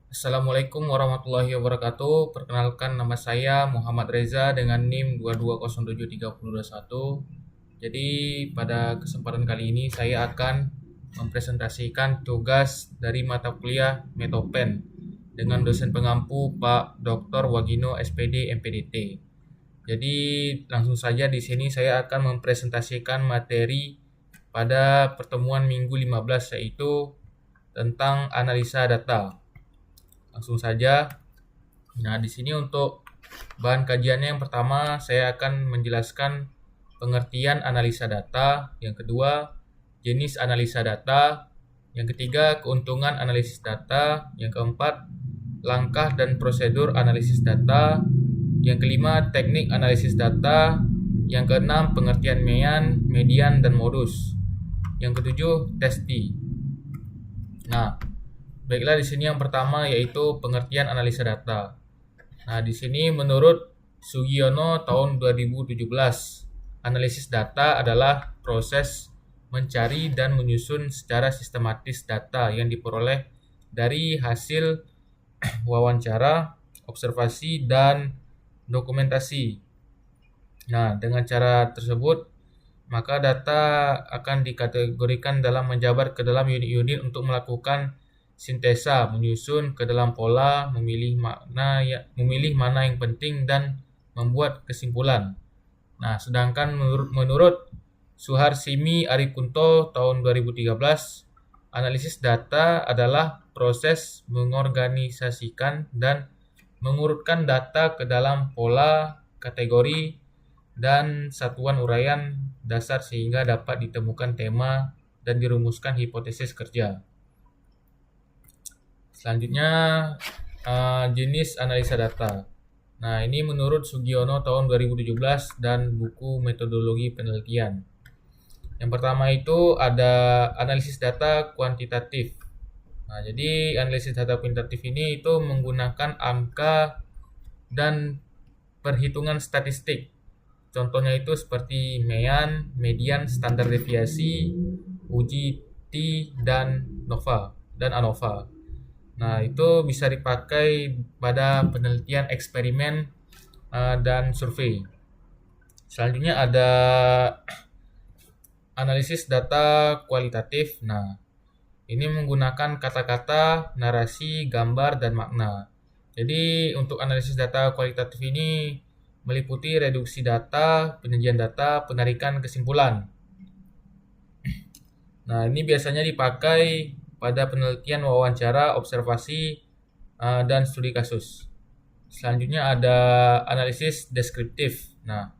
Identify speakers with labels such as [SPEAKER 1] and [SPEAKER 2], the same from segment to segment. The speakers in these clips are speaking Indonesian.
[SPEAKER 1] Assalamualaikum warahmatullahi wabarakatuh. Perkenalkan nama saya Muhammad Reza dengan NIM 22073021. Jadi pada kesempatan kali ini saya akan mempresentasikan tugas dari mata kuliah Metopen dengan dosen pengampu Pak Dr. Wagino SPD MPDT. Jadi langsung saja di sini saya akan mempresentasikan materi pada pertemuan Minggu 15 yaitu tentang analisa data. Langsung saja. Nah, di sini untuk bahan kajiannya yang pertama saya akan menjelaskan pengertian analisa data, yang kedua jenis analisa data, yang ketiga keuntungan analisis data, yang keempat langkah dan prosedur analisis data, yang kelima teknik analisis data, yang keenam pengertian mean, median dan modus, yang ketujuh testi. Nah, baiklah di sini yang pertama yaitu pengertian analisa data. Nah, di sini menurut Sugiono tahun 2017, analisis data adalah proses mencari dan menyusun secara sistematis data yang diperoleh dari hasil wawancara, observasi, dan dokumentasi. Nah, dengan cara tersebut, maka data akan dikategorikan dalam menjabar ke dalam unit-unit untuk melakukan sintesa, menyusun ke dalam pola, memilih mana yang penting dan membuat kesimpulan. Nah, sedangkan menurut Suharsimi Arikunto tahun 2013, analisis data adalah proses mengorganisasikan dan mengurutkan data ke dalam pola, kategori, dan satuan uraian dasar sehingga dapat ditemukan tema dan dirumuskan hipotesis kerja. Selanjutnya jenis analisa data. Nah, ini menurut Sugiono tahun 2017 dan buku metodologi penelitian. Yang pertama itu ada analisis data kuantitatif. Nah, jadi analisis data kuantitatif ini itu menggunakan angka dan perhitungan statistik. Contohnya itu seperti mean, median, standar deviasi, uji T dan ANOVA. Nah, itu bisa dipakai pada penelitian eksperimen dan survei. Selanjutnya ada analisis data kualitatif. Nah, ini menggunakan kata-kata, narasi, gambar, dan makna. Jadi, untuk analisis data kualitatif ini meliputi reduksi data, penyajian data, penarikan kesimpulan. Nah, ini biasanya dipakai pada penelitian wawancara, observasi, dan studi kasus. Selanjutnya ada analisis deskriptif. Nah,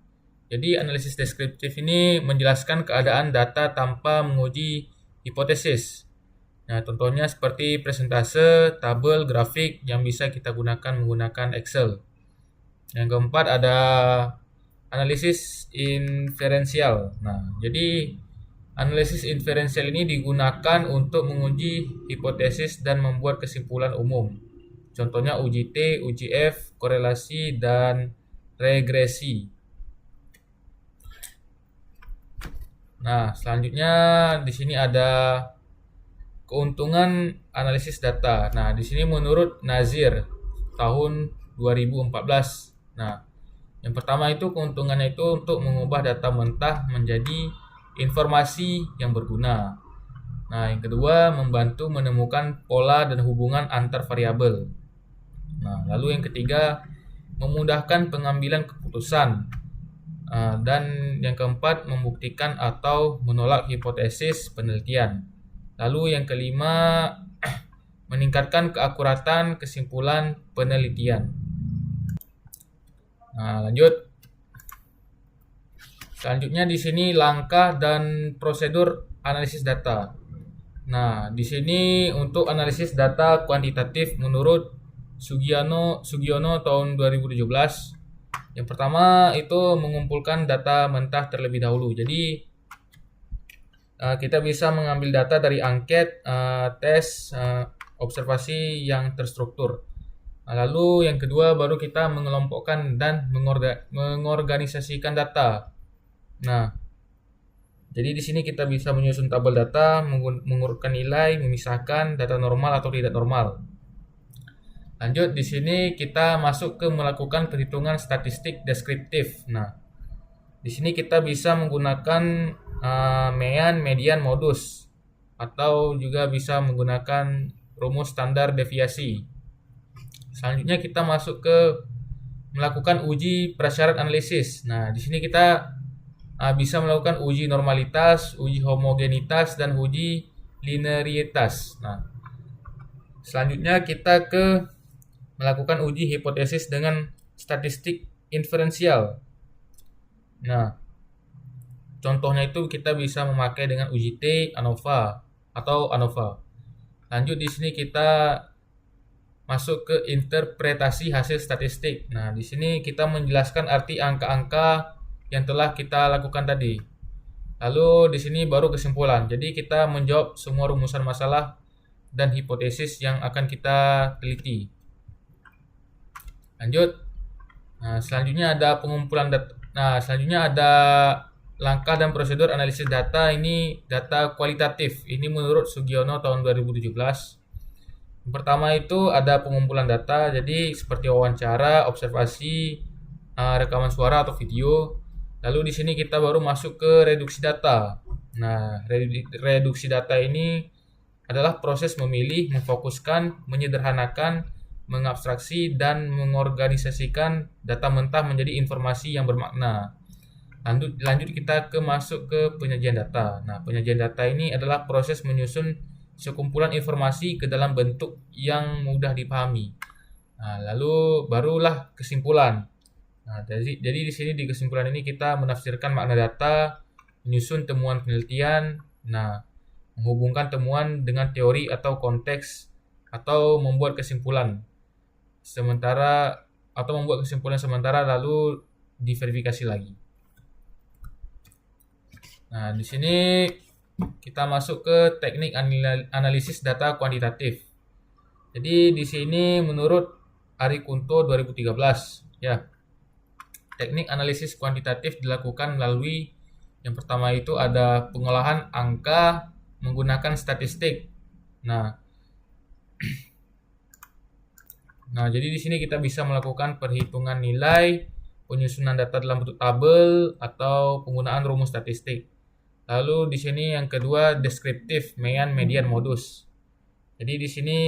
[SPEAKER 1] jadi analisis deskriptif ini menjelaskan keadaan data tanpa menguji hipotesis. Nah, contohnya seperti presentase, tabel, grafik yang bisa kita gunakan menggunakan Excel. Yang keempat ada analisis inferensial. Nah, jadi analisis inferensial ini digunakan untuk menguji hipotesis dan membuat kesimpulan umum. Contohnya uji T, uji F, korelasi, dan regresi. Nah, selanjutnya di sini ada keuntungan analisis data. Nah, di sini menurut Nazir tahun 2014. Nah, yang pertama itu keuntungannya itu untuk mengubah data mentah menjadi informasi yang berguna. Nah, yang kedua membantu menemukan pola dan hubungan antar variabel. Nah, lalu yang ketiga memudahkan pengambilan keputusan. Dan yang keempat membuktikan atau menolak hipotesis penelitian. Lalu yang kelima meningkatkan keakuratan kesimpulan penelitian. Nah, lanjut. Selanjutnya di sini langkah dan prosedur analisis data. Nah, di sini untuk analisis data kuantitatif menurut Sugiono tahun 2017. Yang pertama itu mengumpulkan data mentah terlebih dahulu. Jadi kita bisa mengambil data dari angket, tes, observasi yang terstruktur. Lalu yang kedua baru kita mengelompokkan dan mengorganisasikan data. Nah, jadi di sini kita bisa menyusun tabel data, mengurutkan nilai, memisahkan data normal atau tidak normal. Lanjut, di sini kita masuk ke melakukan perhitungan statistik deskriptif. Nah, di sini kita bisa menggunakan mean, median, modus, atau juga bisa menggunakan rumus standar deviasi. Selanjutnya kita masuk ke melakukan uji prasyarat analisis. Nah, di sini kita bisa melakukan uji normalitas, uji homogenitas, dan uji linearitas. Nah, selanjutnya kita ke melakukan uji hipotesis dengan statistik inferensial. Nah, contohnya itu kita bisa memakai dengan uji T, ANOVA atau ANOVA. Lanjut, di sini kita masuk ke interpretasi hasil statistik. Nah, di sini kita menjelaskan arti angka-angka yang telah kita lakukan tadi. Lalu di sini baru kesimpulan. Jadi kita menjawab semua rumusan masalah dan hipotesis yang akan kita teliti. Lanjut. Nah, selanjutnya ada pengumpulan data. Nah, selanjutnya ada langkah dan prosedur analisis data. Ini data kualitatif. Ini menurut Sugiono tahun 2017. Yang pertama itu ada pengumpulan data. Jadi seperti wawancara, observasi, rekaman suara atau video. Lalu di sini kita baru masuk ke reduksi data. Nah, reduksi data ini adalah proses memilih, memfokuskan, menyederhanakan, mengabstraksi, dan mengorganisasikan data mentah menjadi informasi yang bermakna. Lanjut kita masuk ke penyajian data. Nah, penyajian data ini adalah proses menyusun sekumpulan informasi ke dalam bentuk yang mudah dipahami. Nah, lalu barulah kesimpulan. Nah, jadi di sini di kesimpulan ini kita menafsirkan makna data, menyusun temuan penelitian, menghubungkan temuan dengan teori atau konteks, atau membuat kesimpulan sementara lalu diverifikasi lagi. Nah, di sini kita masuk ke teknik analisis data kuantitatif. Jadi di sini menurut Ari Kunto 2013, ya. Teknik analisis kuantitatif dilakukan melalui yang pertama itu ada pengolahan angka menggunakan statistik. Nah, jadi di sini kita bisa melakukan perhitungan nilai, penyusunan data dalam bentuk tabel, atau penggunaan rumus statistik. Lalu di sini yang kedua deskriptif, mean, median, modus. Jadi di sini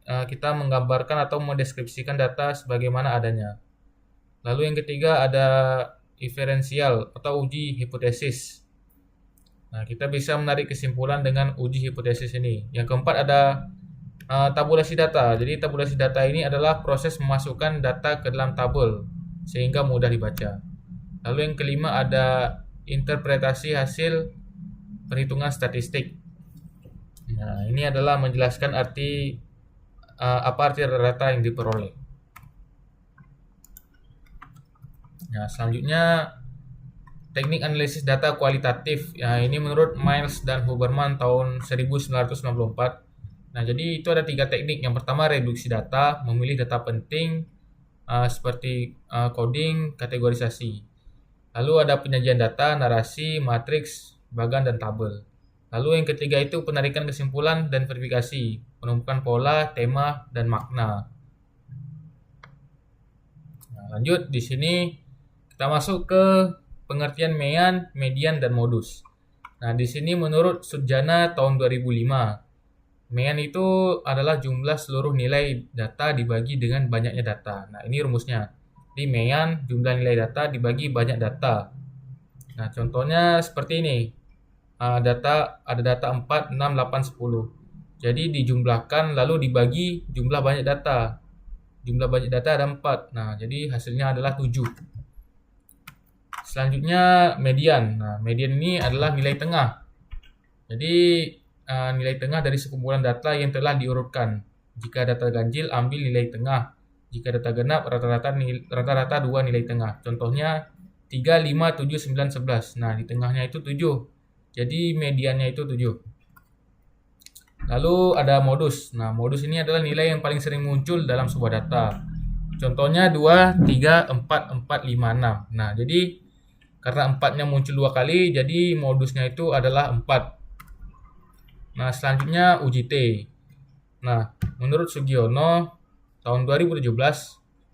[SPEAKER 1] kita menggambarkan atau mendeskripsikan data sebagaimana adanya. Lalu yang ketiga ada inferensial atau uji hipotesis. Nah, kita bisa menarik kesimpulan dengan uji hipotesis ini. Yang keempat ada tabulasi data. Jadi tabulasi data ini adalah proses memasukkan data ke dalam tabel sehingga mudah dibaca. Lalu yang kelima ada interpretasi hasil perhitungan statistik. Nah, ini adalah menjelaskan apa arti data yang diperoleh. Nah, selanjutnya teknik analisis data kualitatif. Ya, ini menurut Miles dan Huberman tahun 1994. Nah, jadi itu ada 3 teknik. Yang pertama reduksi data, memilih data penting seperti coding, kategorisasi. Lalu ada penyajian data, narasi, matriks, bagan, dan tabel. Lalu yang ketiga itu penarikan kesimpulan dan verifikasi, penumpukan pola, tema, dan makna. Nah, lanjut di sini kita masuk ke pengertian mean, median, dan modus. Nah, di sini menurut Sujana tahun 2005, mean itu adalah jumlah seluruh nilai data dibagi dengan banyaknya data. Nah, ini rumusnya. Di mean, jumlah nilai data dibagi banyak data. Nah, contohnya seperti ini. Ada data 4, 6, 8, 10. Jadi dijumlahkan lalu dibagi jumlah banyak data. Jumlah banyak data ada 4. Nah, jadi hasilnya adalah 7. Selanjutnya median. Nah, median ini adalah nilai tengah. Jadi nilai tengah dari sekumpulan data yang telah diurutkan. Jika data ganjil, ambil nilai tengah. Jika data genap, rata-rata 2 nilai tengah. Contohnya 3, 5, 7, 9, 11. Nah, di tengahnya itu 7. Jadi mediannya itu 7. Lalu ada modus. Nah, modus ini adalah nilai yang paling sering muncul dalam sebuah data. Contohnya 2, 3, 4, 4, 5, 6. Nah, jadi karena 4-nya muncul 2 kali, jadi modusnya itu adalah 4. Nah, selanjutnya uji T. Nah, menurut Sugiono tahun 2017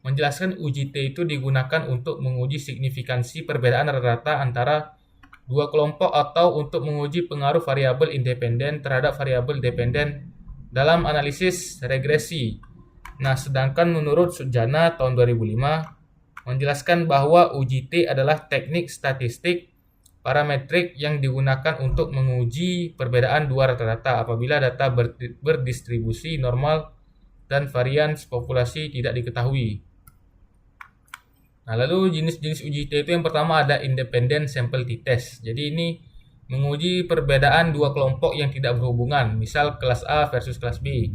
[SPEAKER 1] menjelaskan uji T itu digunakan untuk menguji signifikansi perbedaan rata-rata antara dua kelompok atau untuk menguji pengaruh variabel independen terhadap variabel dependen dalam analisis regresi. Nah, sedangkan menurut Sujana tahun 2005 menjelaskan bahwa uji T adalah teknik statistik parametrik yang digunakan untuk menguji perbedaan dua rata-rata apabila data berdistribusi normal dan varians populasi tidak diketahui. Nah, lalu jenis-jenis uji T itu yang pertama ada independent sample t-test. Jadi ini menguji perbedaan dua kelompok yang tidak berhubungan, misal kelas A versus kelas B.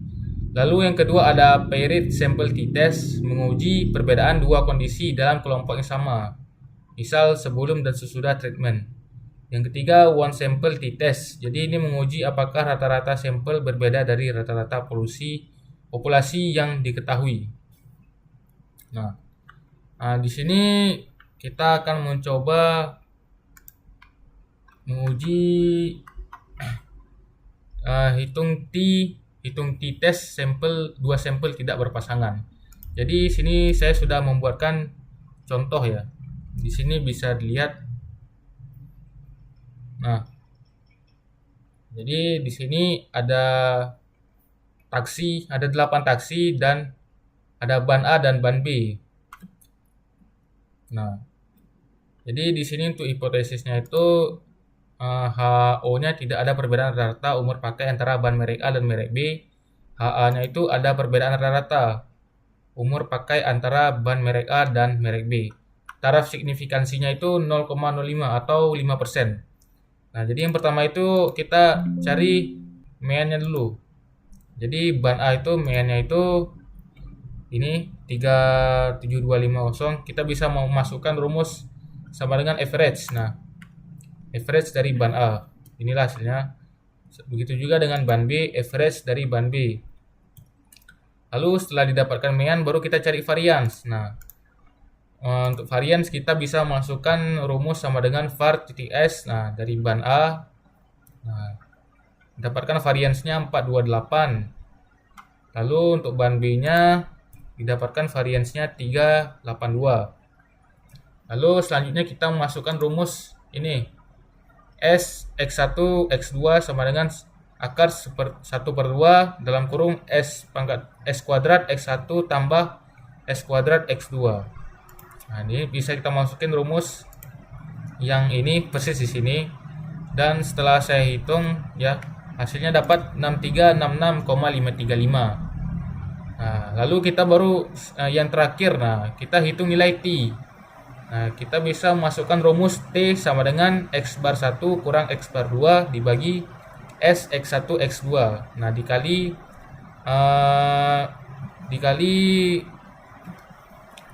[SPEAKER 1] Lalu yang kedua ada paired sample t-test, menguji perbedaan dua kondisi dalam kelompok yang sama, misal sebelum dan sesudah treatment. Yang ketiga one sample t-test. Jadi ini menguji apakah rata-rata sampel berbeda dari rata-rata populasi yang diketahui. Nah, di sini kita akan mencoba menguji hitung t-test dua sampel tidak berpasangan. Jadi sini saya sudah membuatkan contoh ya. Di sini bisa dilihat. Nah, jadi di sini ada 8 taksi dan ada ban A dan ban B. Nah, jadi di sini untuk hipotesisnya itu HO-nya tidak ada perbedaan rata-rata umur pakai antara ban merek A dan merek B. HA-nya itu ada perbedaan rata-rata umur pakai antara ban merek A dan merek B. Taraf signifikansinya itu 0,05 atau 5%. Nah, jadi yang pertama itu kita cari mean-nya dulu. Jadi ban A itu mean-nya itu ini 37250. Kita bisa memasukkan rumus sama dengan average. Nah, average dari ban A. Inilah hasilnya. Begitu juga dengan ban B, average dari ban B. Lalu setelah didapatkan mean baru kita cari variance. Nah, untuk variance kita bisa masukkan rumus sama dengan var titik-s. Nah, dari ban A. Nah, dapatkan variance-nya 428. Lalu untuk ban B-nya didapatkan variance-nya 382. Lalu selanjutnya kita memasukkan rumus ini. S X1 X2 sama dengan akar 1/2 dalam kurung S kuadrat X1 tambah S kuadrat X2. Nah, ini bisa kita masukin rumus yang ini persis di sini. Dan setelah saya hitung ya, hasilnya dapat 6366,535. Nah, lalu kita baru yang terakhir, nah kita hitung nilai T. Nah, kita bisa masukkan rumus T sama dengan X bar 1 kurang X bar 2 dibagi S X1 X2. Nah, dikali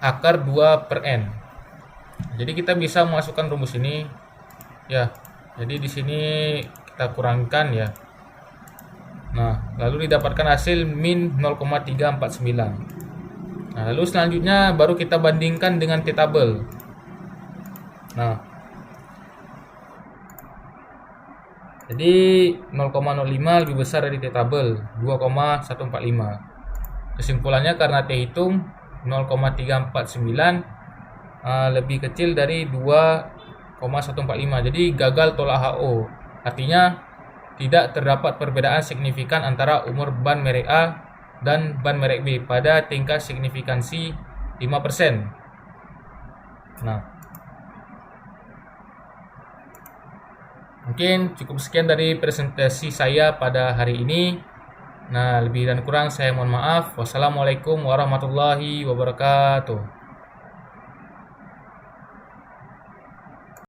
[SPEAKER 1] akar 2/n. Jadi kita bisa masukkan rumus ini ya. Jadi di sini kita kurangkan ya. Nah, lalu didapatkan hasil min 0,349. Nah, lalu selanjutnya baru kita bandingkan dengan T-tabel. Nah, jadi 0,05 lebih besar dari T-tabel, 2,145. Kesimpulannya karena T hitung 0,349 lebih kecil dari 2,145. Jadi gagal tolak HO. Artinya tidak terdapat perbedaan signifikan antara umur ban merek A dan ban merek B pada tingkat signifikansi 5%. Nah, mungkin cukup sekian dari presentasi saya pada hari ini. Nah, lebih dan kurang saya mohon maaf. Wassalamualaikum warahmatullahi wabarakatuh.